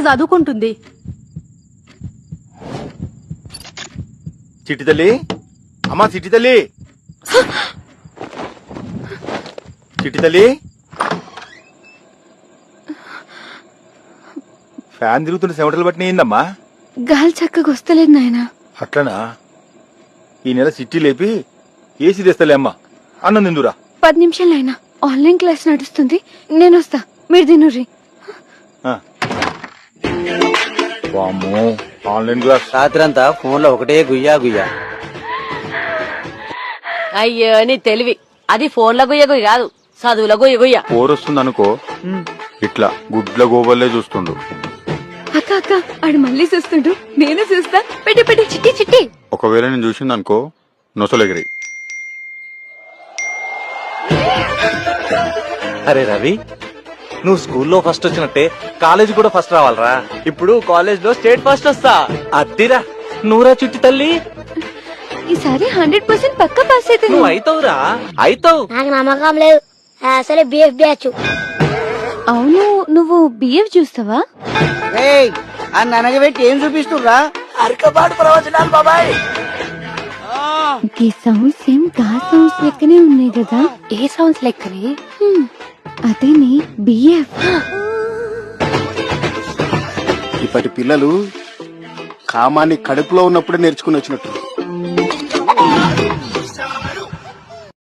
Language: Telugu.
చదువుకుంటుంది. చిట్టి తల్లి, అమ్మా చిట్టి తల్లి, చిట్టి తల్లి, ఫ్యాన్ తిరుగుతున్న చెమటలు బట్టి ఏందమ్మా? గాలి చక్కగా వస్తలేదు నాయనా. అట్లనా? ఈ నెల సిట్టి లేపి ఏసీ తెస్తలే అమ్మా. అన్నం తిందురా. 10 నిమిషాలు అయినా ఆన్లైన్ క్లాస్ నడుస్తుంది, నేను వస్తా, మీరు తినుర్రి. వామ్మో, ఆన్లైన్ క్లాస్. రాత్రంతా ఫోన్ లో ఒకటే గుయ్యా గుయ్యా. అయ్యో నీ తెలివి, అది ఫోన్ల గుయ్య గుయ్య కాదు, చదువుల గుయ్య గుయ్య. పోరొస్తుంది అనుకో, ఇట్లా గుడ్ల గోబల్లే చూస్తుండు. అక్క అక్క ఆడు మళ్ళీ చూస్తుండు, నేను చూస్తా. పెట్టి పెట్టి చిట్టి చిట్టి. ఒకవేళ నేను చూసింది అనుకో, నొసలెగిరి. అరే రవి, నువ్వు స్కూల్లో ఫస్ట్ వచ్చినట్టే కాలేజ్ కూడా ఫస్ట్ రావాలరా. ఇప్పుడు కాలేజ్ లో స్టేట్ ఫస్ట్ వస్తా. అద్దిరా నూరా చుట్టి తల్లి. ఈసారి 100% పక్కా పాస్ అయితే నువ్వు అయితావురా, అయితావు. నాకు నమ్మకం లేదు, అసలే బిఎఫ్ బ్యాచ్. అవును, నువ్వు బిఎఫ్ చూస్తావా? అని అనగబెట్టి ఏం చూపిస్తుర్రా? అరకబాటు ప్రవచనాలు బాబాయ్. ఈ సౌండ్స్ సేమ్ గా సౌండ్స్ లెక్కనే ఉన్నాయి కదా. ఏ సౌండ్స్ లెక్కనే? అదేని బిఎఫ్. ఇప్పటి పిల్లలు కామాన్ని కడుపులో ఉన్నప్పుడే నేర్చుకుని వచ్చినట్టు.